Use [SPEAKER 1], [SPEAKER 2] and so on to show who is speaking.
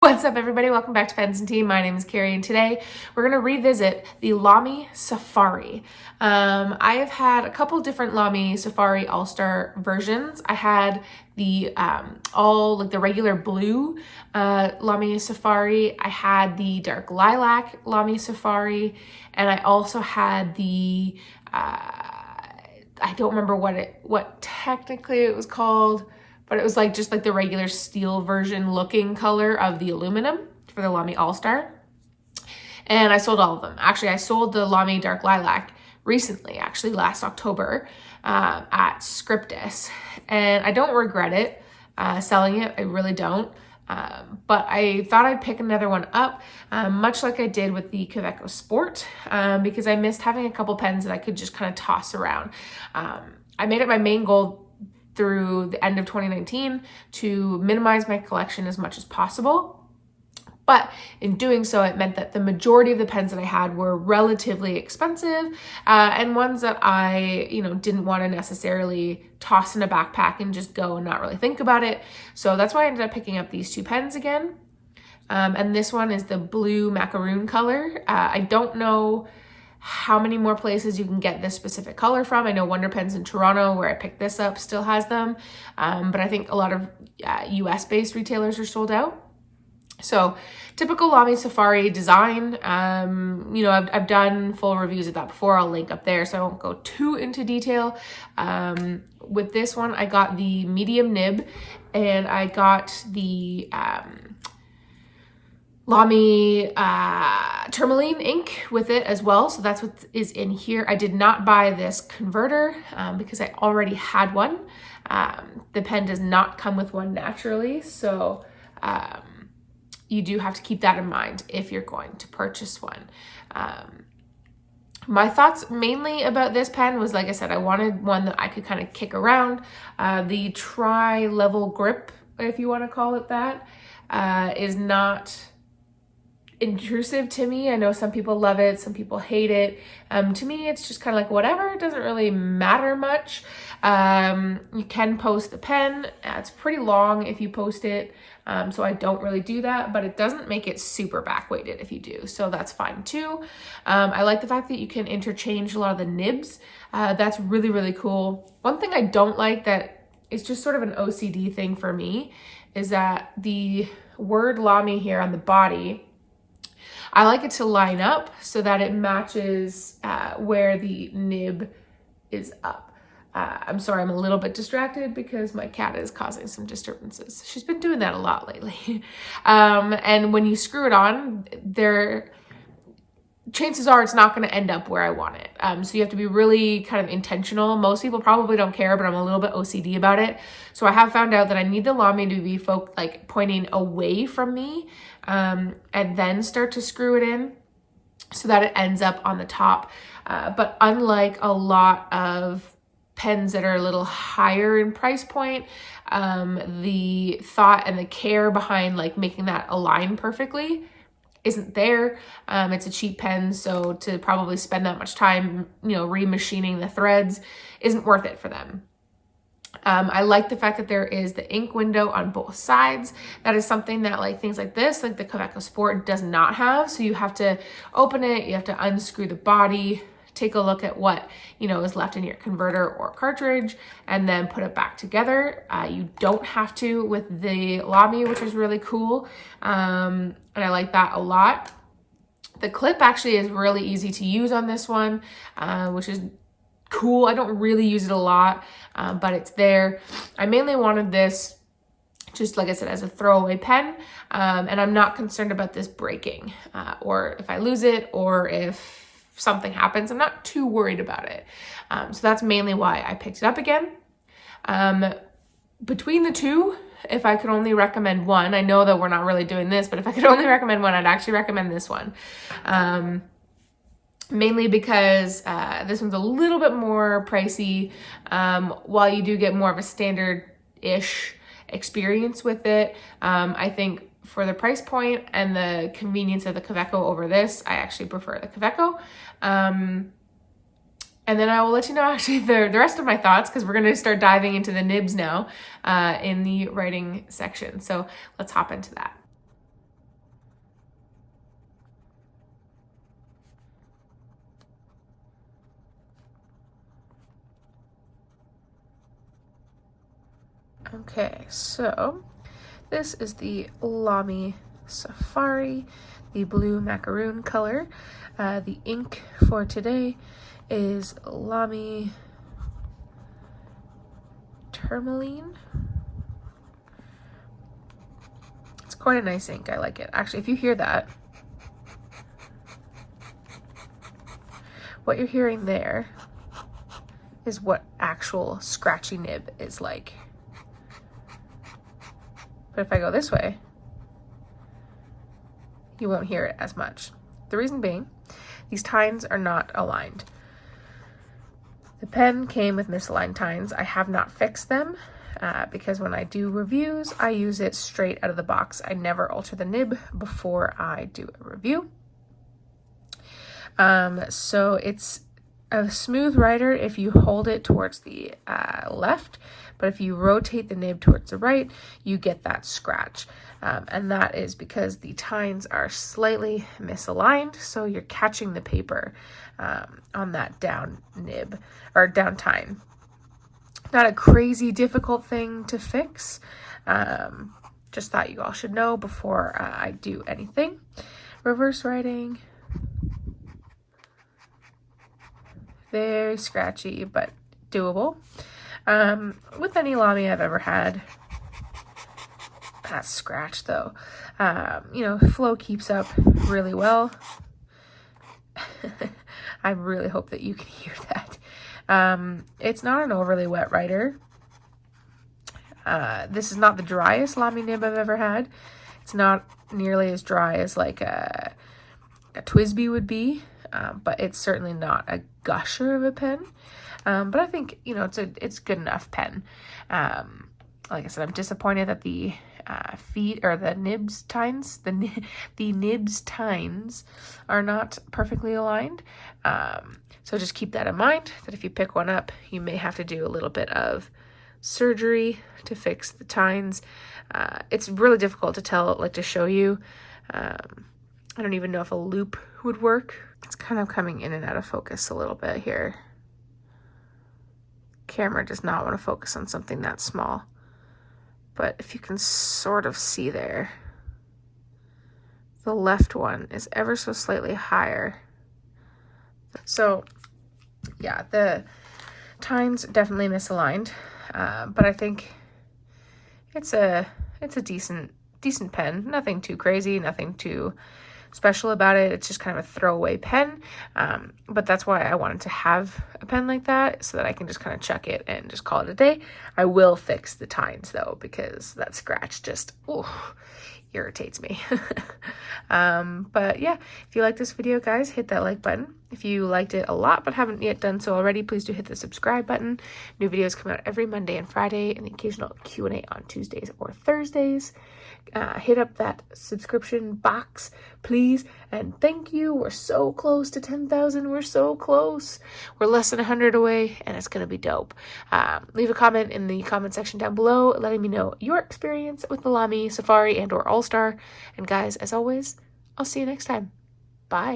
[SPEAKER 1] What's up, everybody? Welcome back to Pens and Tea. My name is Carrie, and today we're going to revisit the Lamy Safari. I have had a couple different Lamy Safari All-Star versions. I had the the regular blue Lamy Safari. I had the dark lilac Lamy Safari, and I also had the I don't remember what technically it was called, but it was just the regular steel version looking color of the aluminum for the Lamy All-Star. And I sold all of them. Actually, I sold the Lamy Dark Lilac recently, actually last October at Scriptus. And I don't regret it, selling it. I really don't. But I thought I'd pick another one up, much like I did with the Kaweco Sport, because I missed having a couple pens that I could just kind of toss around. I made it my main goal through the end of 2019 to minimize my collection as much as possible. But in doing so, it meant that the majority of the pens that I had were relatively expensive and ones that I, didn't want to necessarily toss in a backpack and just go and not really think about it. So that's why I ended up picking up these two pens again. And this one is the blue macaroon color. I don't know how many more places you can get this specific color from. I know Wonder Pens in Toronto, where I picked this up, still has them. But I think a lot of US-based retailers are sold out. So typical Lamy Safari design, I've done full reviews of that before. I'll link up there, so I won't go too into detail. With this one, I got the medium nib, and I got the Lamy tourmaline ink with it as well. So that's what is in here. I did not buy this converter because I already had one. The pen does not come with one naturally. So you do have to keep that in mind if you're going to purchase one. My thoughts mainly about this pen was, like I said, I wanted one that I could kind of kick around. The tri-level grip, if you want to call it that, is not intrusive to me. I know some people love it, some people hate it. To me, it's just kind of like whatever. It doesn't really matter much. You can post the pen. It's pretty long if you post it, so I don't really do that, but it doesn't make it super back weighted if you do, so that's fine too. I like the fact that you can interchange a lot of the nibs. That's really, really cool. One thing I don't like that is just sort of an OCD thing for me is that the word Lamy here on the body, I like it to line up so that it matches where the nib is up. I'm sorry, I'm a little bit distracted because my cat is causing some disturbances. She's been doing that a lot lately. And when you screw it on, chances are it's not going to end up where I want it. So you have to be really kind of intentional. Most people probably don't care, but I'm a little bit OCD about it. So I have found out that I need the Lamy to be pointing away from me, and then start to screw it in so that it ends up on the top. But unlike a lot of pens that are a little higher in price point, the thought and the care behind making that align perfectly isn't there. It's a cheap pen, so to probably spend that much time, remachining the threads isn't worth it for them. I like the fact that there is the ink window on both sides. That is something that things like this, like the Kaweco Sport, does not have. So you have to open it, you have to unscrew the body, take a look at what is left in your converter or cartridge, and then put it back together. You don't have to with the Lamy, which is really cool, and I like that a lot. The clip actually is really easy to use on this one, which is cool. I don't really use it a lot, but it's there. I mainly wanted this, just like I said, as a throwaway pen, and I'm not concerned about this breaking, or if I lose it, or if something happens. I'm not too worried about it. So that's mainly why I picked it up again. Between the two, if I could only recommend one, I know that we're not really doing this, but if I could only recommend one, I'd actually recommend this one. Mainly because this one's a little bit more pricey, while you do get more of a standard-ish experience with it. I think for the price point and the convenience of the Kaweco over this, I actually prefer the Kaweco. And then I will let you know actually the rest of my thoughts, because we're going to start diving into the nibs now in the writing section. So let's hop into that. Okay, so this is the Lamy Safari, the blue macaroon color. The ink for today is Lamy Tourmaline. It's quite a nice ink. I like it. Actually, if you hear that, what you're hearing there is what actual scratchy nib is like. But if I go this way, you won't hear it as much. The reason being, these tines are not aligned. The pen came with misaligned tines. I have not fixed them because when I do reviews, I use it straight out of the box. I never alter the nib before I do a review. So it's a smooth writer if you hold it towards the left, but if you rotate the nib towards the right, you get that scratch. And that is because the tines are slightly misaligned, so you're catching the paper on that down nib, or down tine. Not a crazy difficult thing to fix. Just thought you all should know before I do anything. Reverse writing. Very scratchy, but doable. With any Lamy I've ever had. That scratch though, you know, flow keeps up really well. I really hope that you can hear that. It's not an overly wet writer. This is not the driest Lamy nib I've ever had. It's not nearly as dry as like a Twisby would be. But it's certainly not a gusher of a pen. But I think, you know, it's good enough pen. Like I said, I'm disappointed that the feet or the nibs tines, the nibs tines are not perfectly aligned. So just keep that in mind, that if you pick one up, you may have to do a little bit of surgery to fix the tines. It's really difficult to tell, like to show you. I don't even know if a loop would work. It's kind of coming in and out of focus a little bit here. Camera does not want to focus on something that small. But if you can sort of see there, the left one is ever so slightly higher. So yeah, the tines definitely misaligned. But I think it's a decent pen. Nothing too crazy, nothing too special about it. It's just kind of a throwaway pen, but that's why I wanted to have a pen like that, so that I can just kind of chuck it and just call it a day. I will fix the tines though, because that scratch just irritates me. But yeah, if you like this video, guys, hit that like button. If you liked it a lot but haven't yet done so already, please do hit the subscribe button. New videos come out every Monday and Friday, and the occasional Q&A on Tuesdays or Thursdays. Hit up that subscription box, please, and thank you. We're so close to 10,000. We're so close. We're less than 100 away, and it's gonna be dope. Leave a comment in the comment section down below, letting me know your experience with the Lamy Safari and or All-Star. And guys, as always, I'll see you next time. Bye.